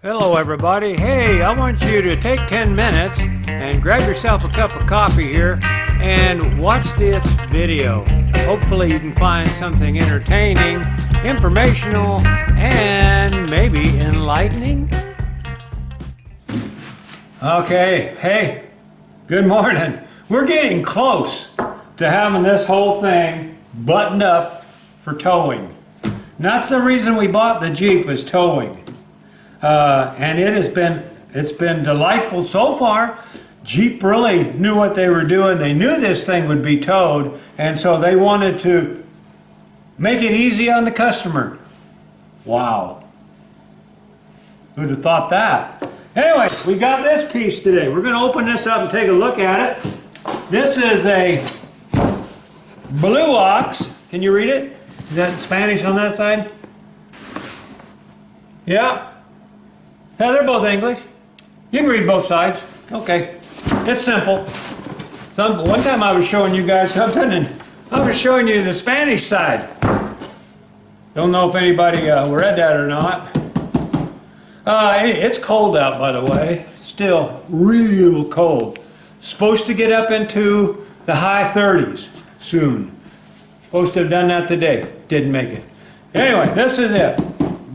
Hello everybody. Hey, I want you to take 10 minutes and grab yourself a cup of coffee here and watch this video. Hopefully you can find something entertaining, informational, and maybe enlightening. Okay, hey, good morning. We're getting close to having this whole thing buttoned up for towing. And that's the reason we bought the Jeep, is towing. And it's been delightful so far. Jeep really knew what they were doing. They knew this thing would be towed, and so they wanted to make it easy on the customer. Wow. Who'd have thought that? Anyway, we got this piece today. We're going to open this up and take a look at it. This is a Blue Ox. Can you read it? Is that Spanish on that side? Yeah. Yeah, they're both English. You can read both sides. Okay. It's simple. One time I was showing you guys something, and I was showing you the Spanish side. Don't know if anybody read that or not. It's cold out, by the way. Still real cold. Supposed to get up into the high 30s soon. Supposed to have done that today. Didn't make it. Anyway, this is it.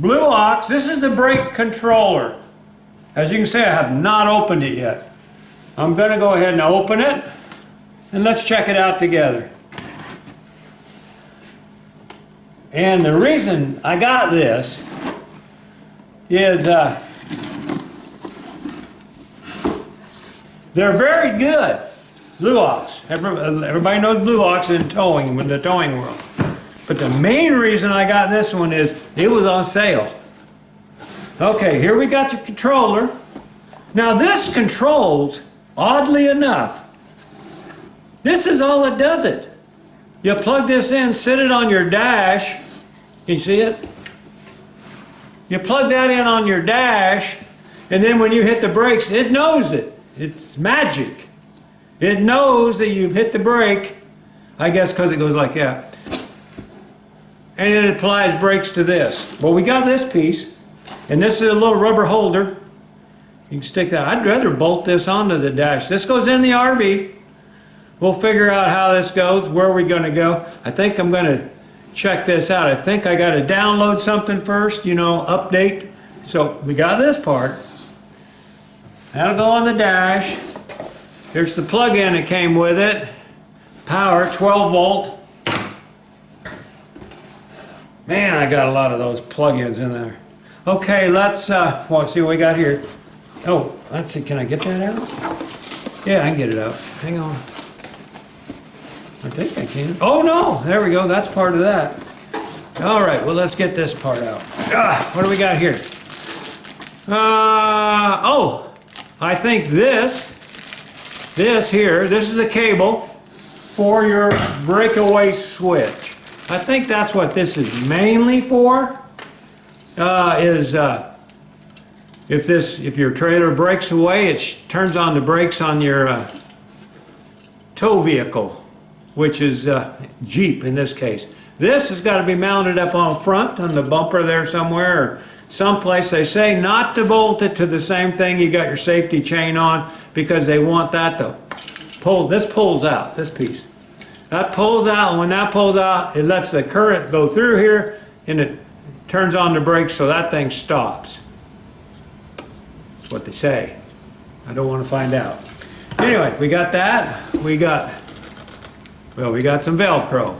Blue Ox. This is the brake controller. As you can see, I have not opened it yet. I'm going to go ahead and open it, and let's check it out together. And the reason I got this is they're very good. Blue Ox. Everybody knows Blue Ox in towing, in the towing world. But the main reason I got this one is it was on sale. Okay, here we got your controller. Now this controls, oddly enough, this is all that does it. You plug this in, sit it on your dash. Can you see it? You plug that in on your dash, and then when you hit the brakes, it knows it. It's magic. It knows that you've hit the brake, I guess because it goes like that. And it applies brakes to this. Well, we got this piece, and this is a little rubber holder. You can stick that. I'd rather bolt this onto the dash. This goes in the RV. We'll figure out how this goes, where we're going to go. I think I'm going to check this out. I think I got to download something first, update. So we got this part. That'll go on the dash. Here's the plug-in that came with it. Power, 12 volt. Man, I got a lot of those plug-ins in there. Okay, let's see what we got here. Oh, let's see, can I get that out? Yeah, I can get it out. Hang on. I think I can. Oh no, there we go, that's part of that. All right, well let's get this part out. What do we got here? I think this is the cable for your breakaway switch. I think that's what this is mainly for, if your trailer breaks away, it turns on the brakes on your tow vehicle, which is Jeep in this case. This has got to be mounted up on front on the bumper there somewhere, or someplace. They say not to bolt it to the same thing you got your safety chain on, because they want that to pull. This pulls out, this piece. That pulls out, and when that pulls out, it lets the current go through here, and it turns on the brakes so that thing stops. That's what they say. I don't want to find out. Anyway, we got that. We got some Velcro.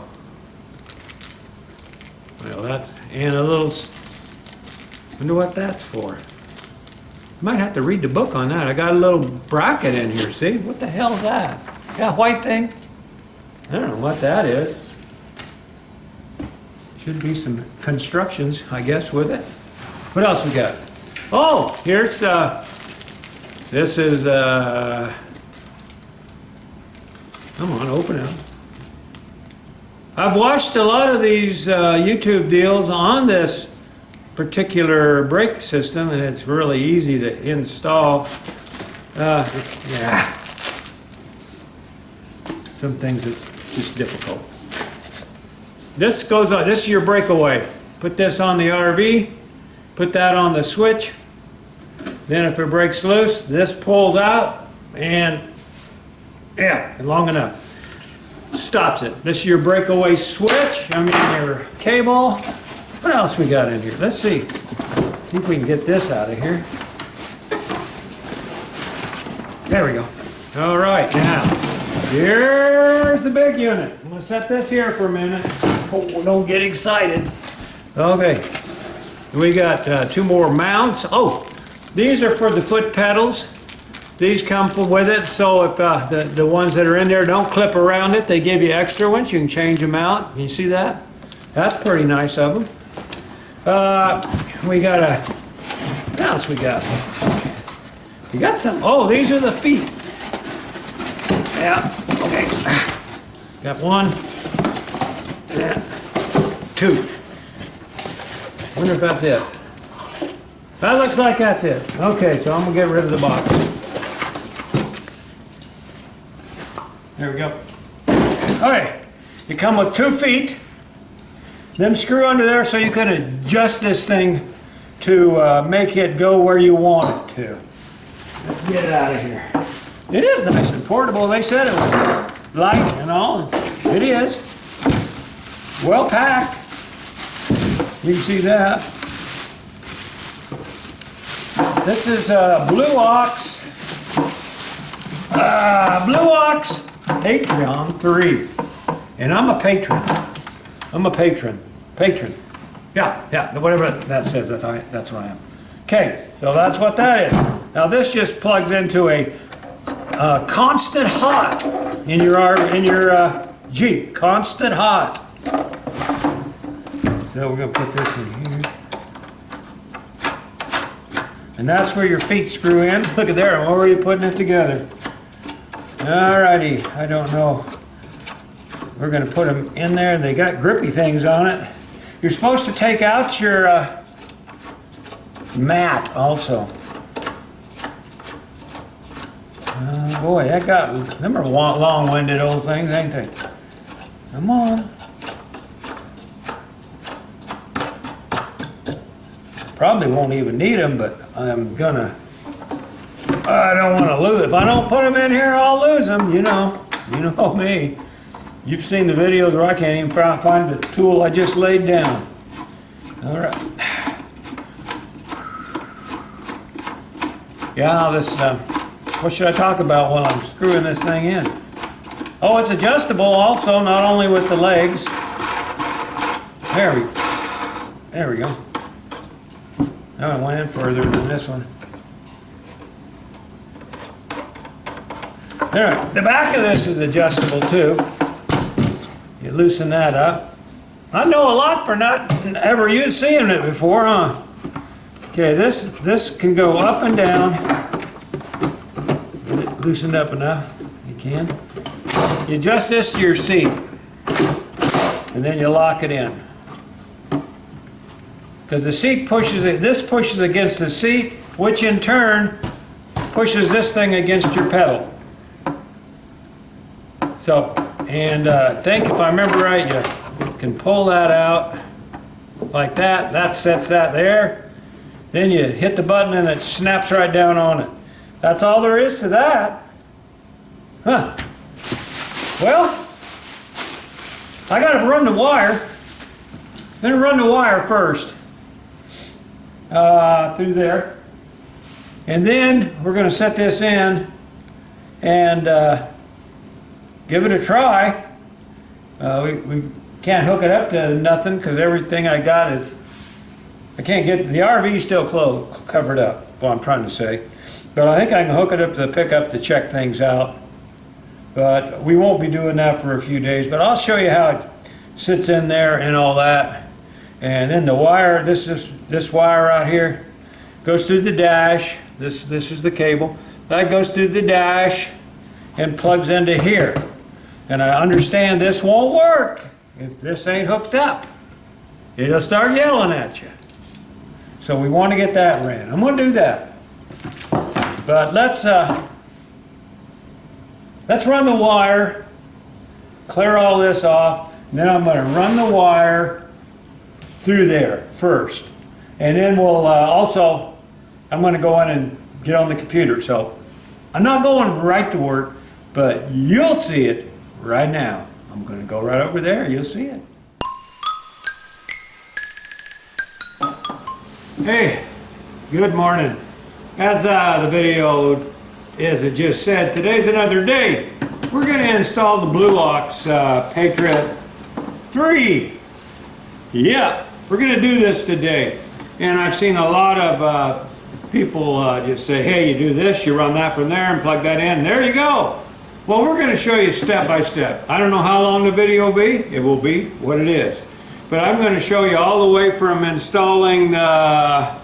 Well, and a little, wonder what that's for. Might have to read the book on that. I got a little bracket in here, see? What the hell is that? That white thing? I don't know what that is. Should be some constructions, I guess, with it. What else we got? Oh, here's, this is, come on, open it. I've watched a lot of these YouTube deals on this particular brake system, and it's really easy to install. Yeah. Some things that just difficult. This goes on, this is your breakaway. Put this on the RV, put that on the switch, Then if it breaks loose, this pulls out and yeah, long enough. Stops it. This is your breakaway switch. I mean your cable. What else we got in here? Let's see. See if we can get this out of here. There we go. All right, now here's the big unit. I'm gonna set this here for a minute. Oh, don't get excited. Okay, we got 2 more mounts. Oh, these are for the foot pedals. These come with it, so if the ones that are in there don't clip around it, they give you extra ones. You can change them out. Can you see that? That's pretty nice of them. We got a, what else we got? We got some, oh, these are the feet. Yeah, okay. Got 1, 2. Wonder if that's it. That looks like that's it. Okay, so I'm gonna get rid of the box. There we go. Okay, you come with 2 feet. Them screw under there so you can adjust this thing to make it go where you want it to. Let's get it out of here. It is nice and portable. They said it was light and all. It is. Well packed. You can see that. This is Blue Ox. Blue Ox Patreon 3. And I'm a patron. I'm a patron. Patron. Yeah, whatever that says, that's what I am. Okay, so that's what that is. Now this just plugs into a constant hot in your Jeep. Constant hot. So we're going to put this in here. And that's where your feet screw in. Look at there, I'm already putting it together. Alrighty, I don't know. We're going to put them in there. They got grippy things on it. You're supposed to take out your mat also. Boy, them are long-winded old things, ain't they? Come on. Probably won't even need them, but I don't want to lose. If I don't put them in here, I'll lose them. You know me. You've seen the videos where I can't even find the tool I just laid down. All right. Yeah, this, what should I talk about while I'm screwing this thing in? Oh, it's adjustable also, not only with the legs. There we go. Oh, I went in further than this one. All right, the back of this is adjustable too. You loosen that up. I know a lot for not ever seeing it before, huh? Okay, this can go up and down. Get it loosened up enough. You can. You adjust this to your seat, and then you lock it in. Because the seat pushes it. This pushes against the seat, which in turn pushes this thing against your pedal. So. And I think if I remember right, you can pull that out like that. That sets that there. Then you hit the button and it snaps right down on it. That's all there is to that. Huh. Well, I got to run the wire. I'm going to run the wire first through there. And then we're going to set this in and give it a try. We can't hook it up to nothing because everything I got is, I can't get, the RV is still covered up, what I'm trying to say. But I think I can hook it up to the pickup to check things out. But we won't be doing that for a few days, but I'll show you how it sits in there and all that. And then the wire, this wire out here goes through the dash. This is the cable. That goes through the dash and plugs into here. And I understand this won't work if this ain't hooked up. It'll start yelling at you. So we want to get that ran. I'm going to do that. But let's run the wire, clear all this off, and then I'm going to run the wire through there first. And then we'll also I'm going to go in and get on the computer. So I'm not going right to work, but you'll see it right now. I'm going to go right over there. You'll see it. Hey, good morning. As the video as it just said, today's another day. We're going to install the Blue Ox Patriot 3. Yeah, we're going to do this today. And I've seen a lot of people just say, hey, you do this, you run that from there and plug that in, and there you go. Well, we're going to show you step by step. I don't know how long the video will be. It will be what it is. But I'm going to show you all the way from installing the...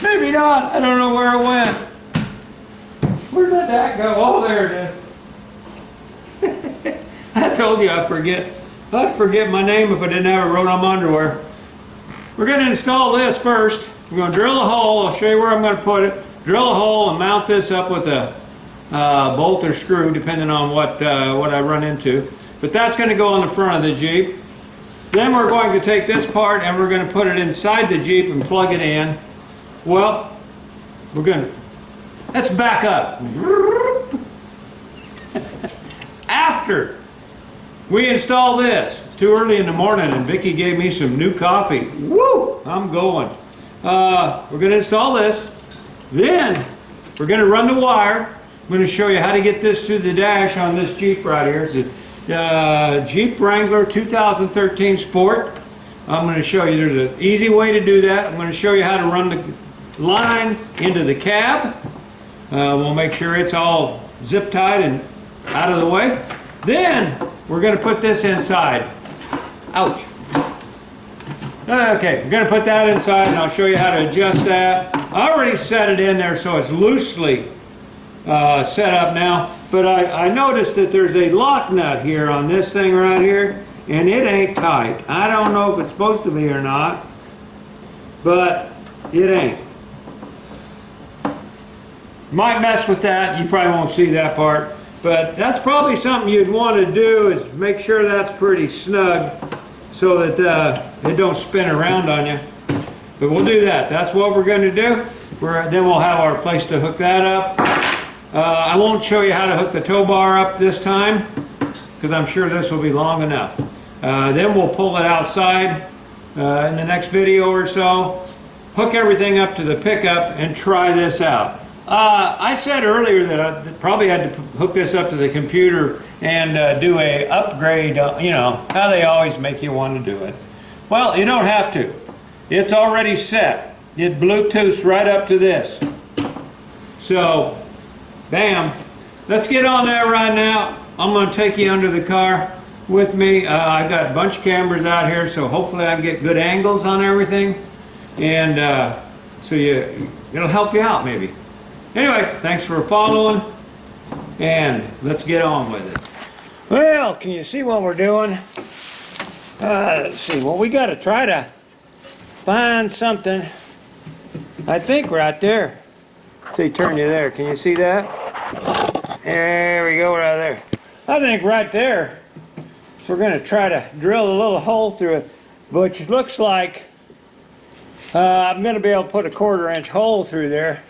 Maybe not. I don't know where it went. Where did that go? Oh, there it is. I told you I'd forget my name if I didn't have it wrote on my underwear. We're going to install this first. We're going to drill a hole. I'll show you where I'm going to put it. Drill a hole and mount this up with a bolt or screw, depending on what I run into. But that's going to go on the front of the Jeep. Then we're going to take this part and we're going to put it inside the Jeep and plug it in. Well, let's back up. After we install this, it's too early in the morning and Vickie gave me some new coffee. Woo! I'm going. We're going to install this. Then we're going to run the wire. I'm going to show you how to get this through the dash on this Jeep right here. It's a Jeep Wrangler 2013 Sport. I'm going to show you there's an easy way to do that. I'm going to show you how to run the line into the cab. We'll make sure it's all zip tied and out of the way. Then we're going to put this inside. Ouch. Okay, we're going to put that inside and I'll show you how to adjust that. I already set it in there so it's loosely set up now, but I noticed that there's a lock nut here on this thing right here and it ain't tight. I don't know if it's supposed to be or not, but it ain't. Might mess with that. You probably won't see that part, but that's probably something you'd want to do is make sure that's pretty snug so that it don't spin around on you. But we'll do that. That's what we're going to do. Then we'll have our place to hook that up. I won't show you how to hook the tow bar up this time because I'm sure this will be long enough. Then we'll pull it outside in the next video or so, hook everything up to the pickup and try this out. I said earlier that I probably had to hook this up to the computer and do a upgrade, you know, how they always make you want to do it. Well, you don't have to. It's already set. It Bluetooths right up to this. So, bam. Let's get on there right now. I'm going to take you under the car with me. I've got a bunch of cameras out here, so hopefully I can get good angles on everything. And so it'll help you out maybe. Anyway, thanks for following, and let's get on with it. Well, can you see what we're doing? Let's see. Well, we got to try to find something. I think right there. See, turn you there. Can you see that? There we go, right there. I think right there. So we're going to try to drill a little hole through it, which looks like I'm going to be able to put a 1/4-inch hole through there.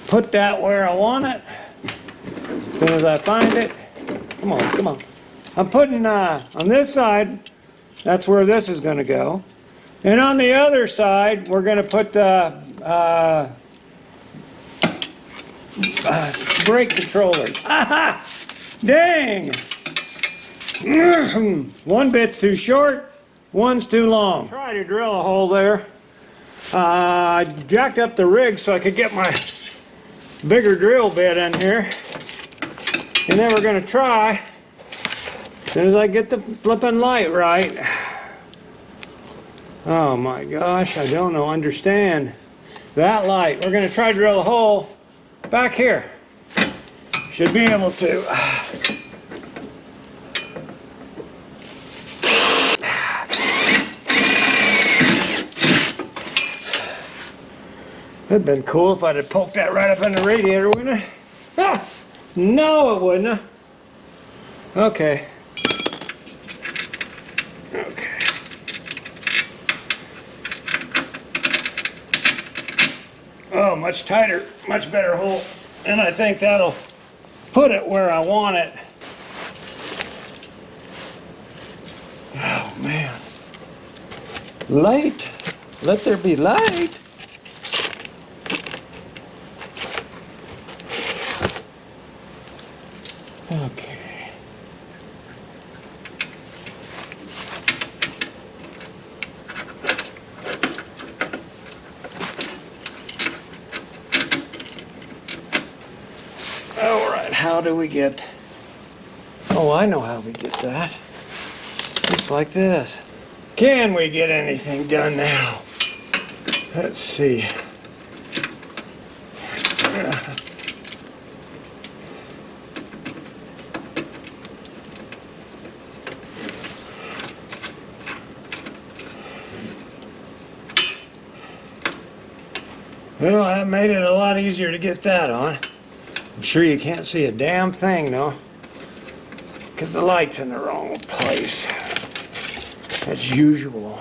Put that where I want it. As soon as I find it. Come on, come on. I'm putting on this side, that's where this is going to go. And on the other side, we're going to put the brake controllers. Aha! Dang! One bit's too short, one's too long. Try to drill a hole there. I jacked up the rig so I could get my bigger drill bit in here. And then we're going to try, as soon as I get the flipping light right. Oh my gosh, I don't know, understand that light. We're going to try to drill a hole back here. Should be able to. It'd been cool if I'd have poked that right up in the radiator, wouldn't it? Ah, no, it wouldn't have. Okay. Okay. much tighter, much better hole. And I think that'll put it where I want it. Oh man. Light. Let there be light. Okay. All right, how do we get... Oh, I know how we get that. Just like this. Can we get anything done now? Let's see. Well, that made it a lot easier to get that on. I'm sure you can't see a damn thing though, because the light's in the wrong place, as usual.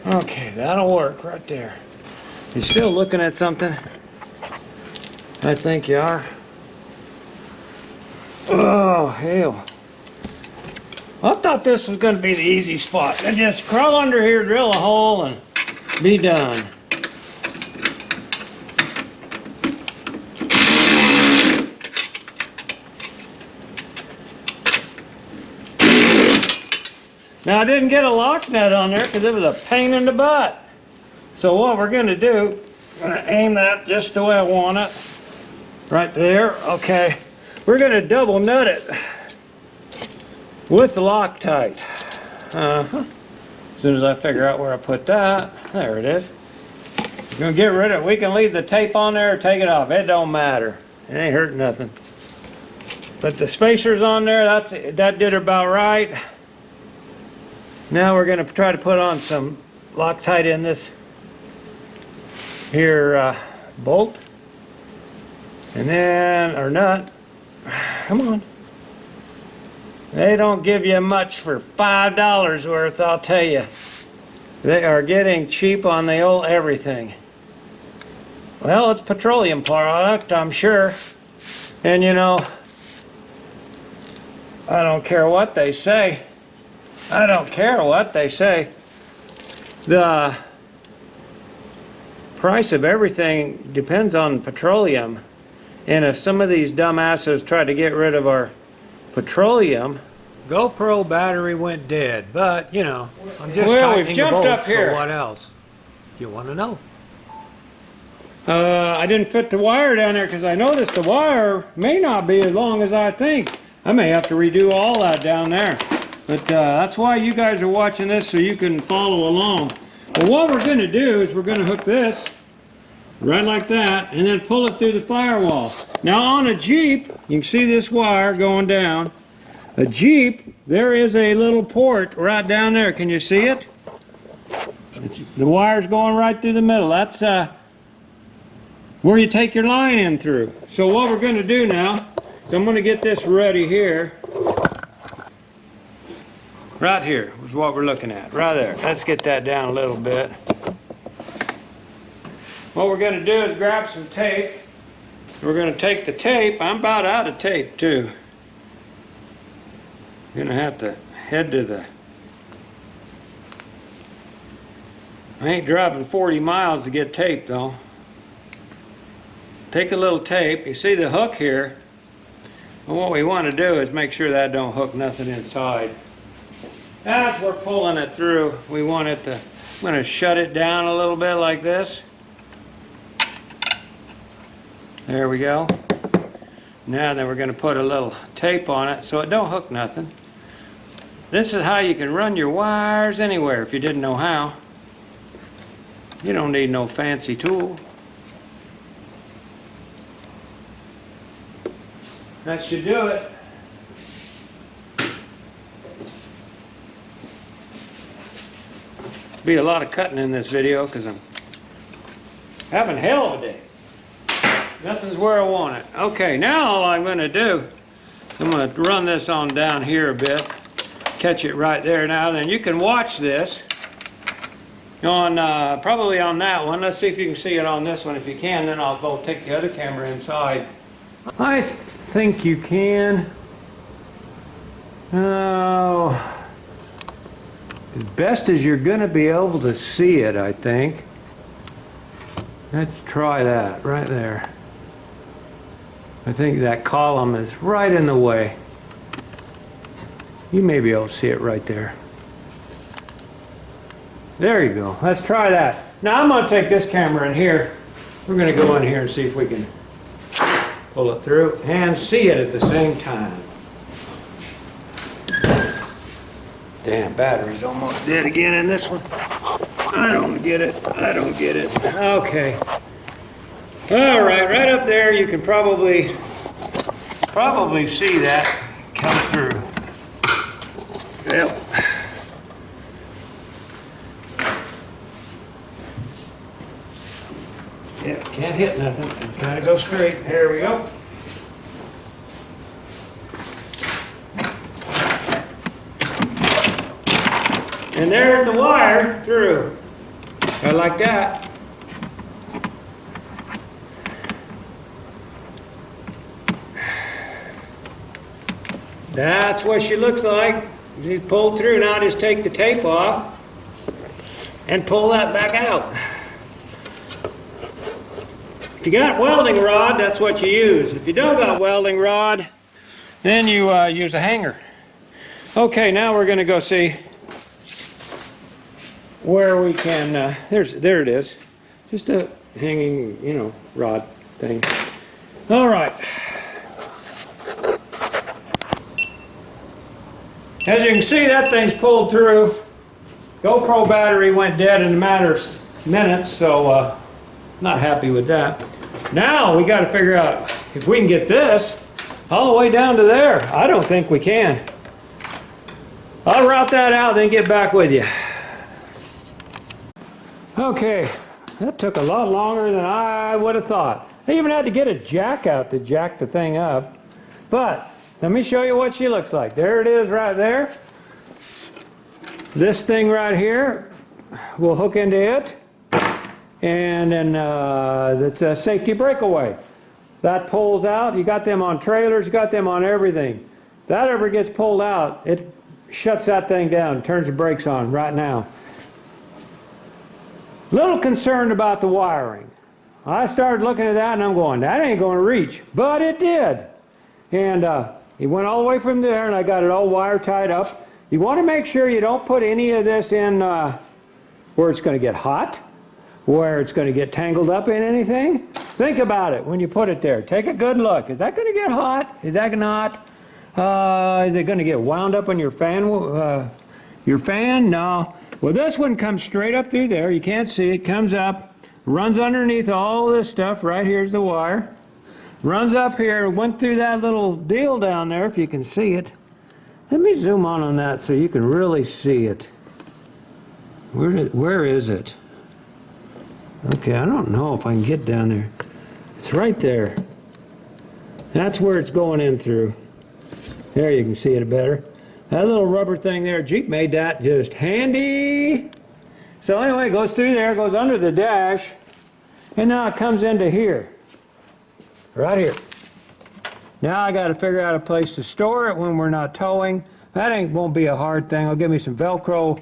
Okay, that'll work right there. You still looking at something? I think you are. Oh, hell. I thought this was going to be the easy spot. And just crawl under here, drill a hole, and be done. Now I didn't get a lock nut on there because it was a pain in the butt. So what we're going to do, I'm going to aim that just the way I want it. Right there. Okay. We're going to double nut it with the Loctite. As soon as I figure out where I put that, there it is. We're going to get rid of it. We can leave the tape on there or take it off. It don't matter. It ain't hurting nothing. But the spacer's on there. That did about right. Now we're going to try to put on some Loctite in this here bolt. And then, or nut. Come on. They don't give you much for $5 worth, I'll tell you. They are getting cheap on the old everything. Well, it's petroleum product, I'm sure. And you know, I don't care what they say. I don't care what they say. The price of everything depends on petroleum. And if some of these dumbasses try to get rid of our petroleum, GoPro battery went dead. But you know, I'm just tightening the bolt. Up here. So what else? You want to know? I didn't fit the wire down there because I noticed the wire may not be as long as I think. I may have to redo all that down there. But that's why you guys are watching this, so you can follow along. But what we're going to do is we're going to hook this right like that and then pull it through the firewall. Now on a Jeep, you can see this wire going down. A Jeep, there is a little port right down there. Can you see it? The wire's going right through the middle. That's where you take your line in through. So what we're going to do now is I'm going to get this ready here. Right here is what we're looking at, right there. Let's get that down a little bit. What we're going to do is grab some tape. We're going to take the tape. I'm about out of tape too. I'm going to have to head to the... I ain't driving 40 miles to get tape though. Take a little tape. You see the hook here. And what we want to do is make sure that don't hook nothing inside. As we're pulling it through, we want it to, I'm going to shut it down a little bit like this. There we go. Now then we're going to put a little tape on it so it don't hook nothing. This is how you can run your wires anywhere if you didn't know how. You don't need no fancy tool. That should do it. Be a lot of cutting in this video because I'm having hell of a day. Nothing's where I want it. Okay, now all I'm going to do, I'm going to run this on down here a bit. Catch it right there now. Then you can watch this On probably on that one. Let's see if you can see it on this one. If you can, then I'll go take the other camera inside. I think you can. Oh, as best as you're going to be able to see it, I think. Let's try that right there. I think that column is right in the way. You may be able to see it right there. There you go. Let's try that. Now I'm going to take this camera in here. We're going to go in here and see if we can pull it through and see it at the same time. Damn, battery's almost dead again in this one. I don't get it. I don't get it. Okay. All right, right up there you can probably see that come through. Well. Yeah, can't hit nothing. It's got to go straight. There we go. And there's the wire through. I like that. That's what she looks like. She's pulled through. Now just take the tape off and pull that back out. If you got welding rod, that's what you use. If you don't got welding rod, then you use a hanger. Okay, now we're going to go see where we can, there it is. Just a hanging, rod thing. All right. As you can see, that thing's pulled through. GoPro battery went dead in a matter of minutes, so not happy with that. Now we got to figure out if we can get this all the way down to there. I don't think we can. I'll route that out, then get back with you. Okay, that took a lot longer than I would have thought. I even had to get a jack out to jack the thing up. But let me show you what she looks like. There it is right there. This thing right here will hook into it. And then that's a safety breakaway. That pulls out. You got them on trailers, you got them on everything. If that ever gets pulled out, it shuts that thing down, turns the brakes on right now. Little concerned about the wiring. I started looking at that and I'm going, that ain't going to reach. But it did. And it went all the way from there and I got it all wire tied up. You want to make sure you don't put any of this in where it's going to get hot, where it's going to get tangled up in anything. Think about it when you put it there. Take a good look. Is that going to get hot? Is that not? Is it going to get wound up on your fan? No. Well, this one comes straight up through there. You can't see it. Comes up, runs underneath all this stuff. Right here's the wire. Runs up here, went through that little deal down there, if you can see it. Let me zoom on that so you can really see it. Where is it? Okay, I don't know if I can get down there. It's right there. That's where it's going in through. There you can see it better. That little rubber thing there, Jeep made that just handy. So anyway, it goes through there, goes under the dash, and now it comes into here. Right here. Now I got to figure out a place to store it when we're not towing. That won't be a hard thing. I'll give me some Velcro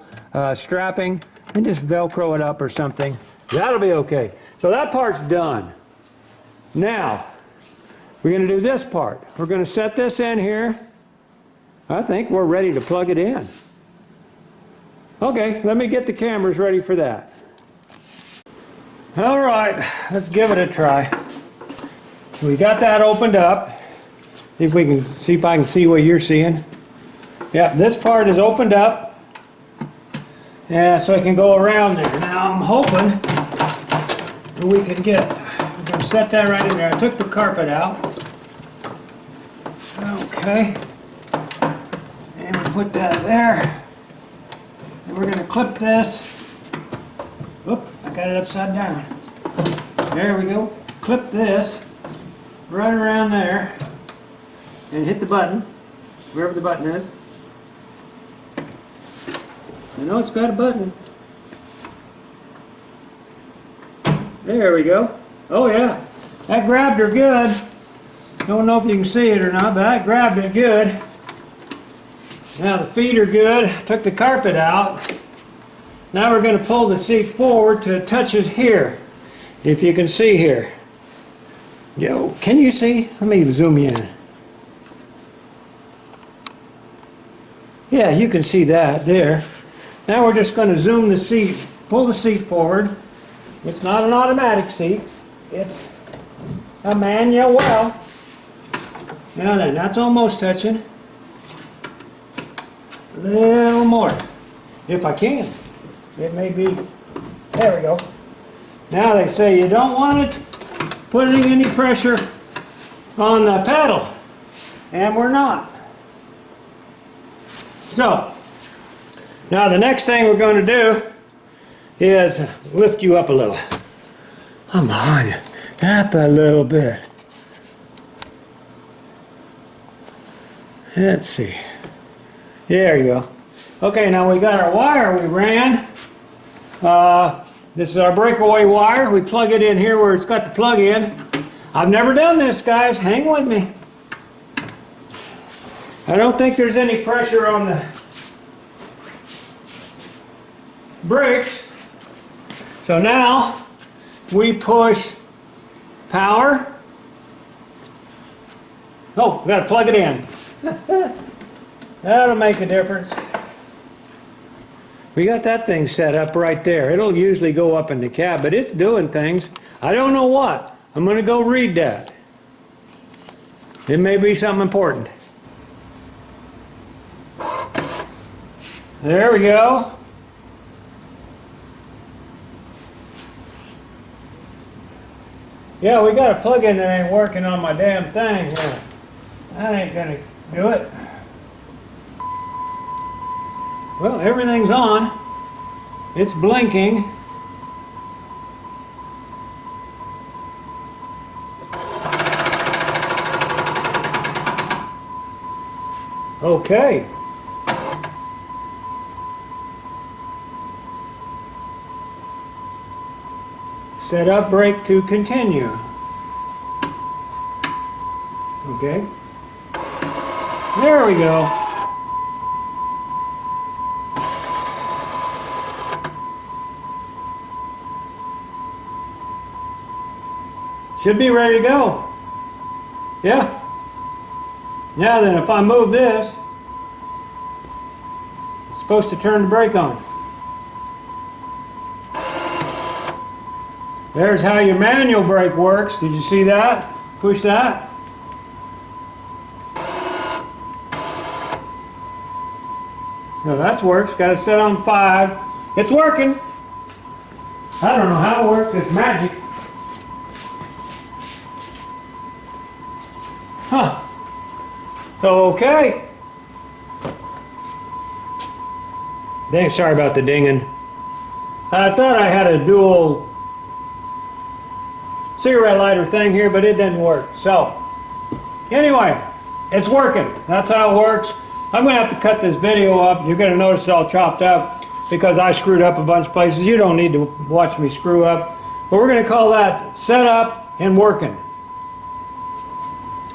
strapping and just Velcro it up or something. That'll be okay. So that part's done. Now, we're going to do this part. We're going to set this in here. I think we're ready to plug it in. Okay, let me get the cameras ready for that. All right, let's give it a try. We got that opened up. See if I can see what you're seeing. Yeah, this part is opened up. Yeah, so I can go around there. Now I'm hoping we can we're going to set that right in there. I took the carpet out. Okay. And we put that there. And we're going to clip this. Oop, I got it upside down. There we go. Clip this right around there. And hit the button, wherever the button is. I know it's got a button. There we go. Oh yeah, that grabbed her good. Don't know if you can see it or not, but that grabbed it good. Now the feet are good. Took the carpet out. Now we're going to pull the seat forward till it touches here. If you can see here. Yo, can you see? Let me zoom you in. Yeah, you can see that there. Now we're just going to zoom the seat, pull the seat forward. It's not an automatic seat. It's a manual. Now then, that's almost touching. A little more, if I can. It may be, there we go. Now they say you don't want it putting any pressure on the pedal, and we're not. So, now the next thing we're going to do is lift you up a little. Come on, up a little bit. Let's see. There you go. Okay, now we got our wire we ran. This is our breakaway wire. We plug it in here where it's got the plug in. I've never done this, guys. Hang with me. I don't think there's any pressure on the brakes. So now we push power. Oh, we got to plug it in. That'll make a difference. We got that thing set up right there. It'll usually go up in the cab, but it's doing things. I don't know what. I'm going to go read that. It may be something important. There we go. Yeah, we got a plug-in that ain't working on my damn thing here. That ain't going to do it. Well, everything's on. It's blinking. Okay. Set up brake to continue. Okay. There we go. Should be ready to go. Yeah. Now then, if I move this, it's supposed to turn the brake on. There's how your manual brake works. Did you see that? Push that. No, that works. Got it set on 5. It's working. I don't know how it works. It's magic. Huh. Okay. Dang, sorry about the dinging. I thought I had a dual cigarette lighter thing here, but it didn't work. So, anyway, it's working. That's how it works. I'm going to have to cut this video up. You're going to notice it's all chopped up because I screwed up a bunch of places. You don't need to watch me screw up. But we're going to call that set up and working.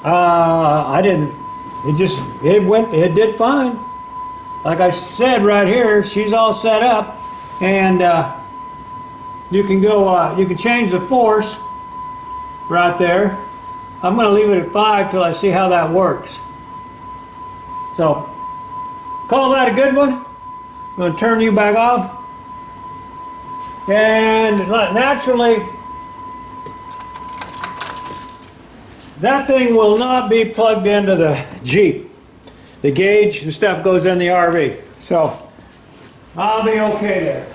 I didn't, it did fine. Like I said right here, she's all set up, and you can go, you can change the force right there. I'm going to leave it at 5 till I see how that works. So, call that a good one. I'm going to turn you back off. And naturally, that thing will not be plugged into the Jeep. The gauge and stuff goes in the RV. So, I'll be okay there.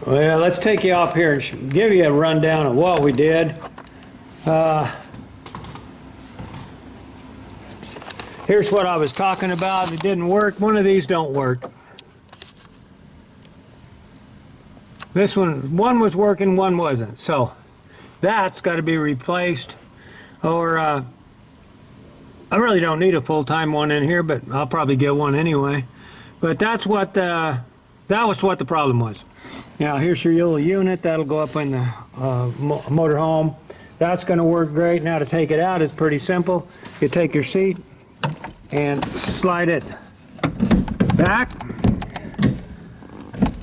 Well, let's take you off here and give you a rundown of what we did. Here's what I was talking about. It didn't work. One of these don't work. This one was working, one wasn't. So that's got to be replaced, or I really don't need a full-time one in here, but I'll probably get one anyway. But that was what the problem was. Now here's your little unit that'll go up in the motor home. That's going to work great. Now to take it out, it's pretty simple. You take your seat and slide it back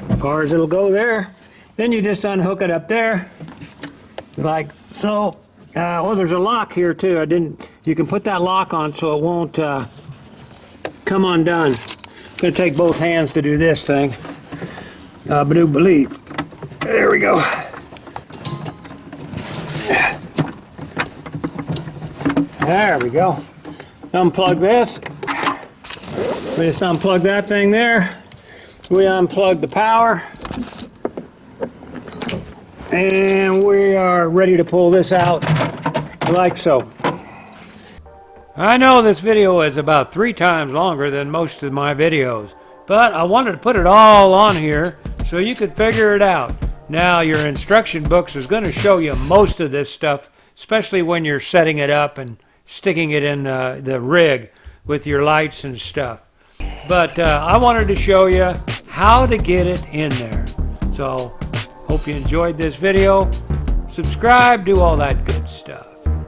as far as it'll go there. Then you just unhook it up there like so. Well, there's a lock here too. You can put that lock on so it won't come undone. I'm going to take both hands to do this thing. Believe. There we go. There we go. Unplug this. We just unplug that thing there. We unplug the power. And we are ready to pull this out like so. I know this video is about 3 times longer than most of my videos, but I wanted to put it all on here so you could figure it out. Now your instruction books is going to show you most of this stuff, especially when you're setting it up and sticking it in the rig with your lights and stuff. But I wanted to show you how to get it in there. So hope you enjoyed this video. Subscribe, do all that good stuff.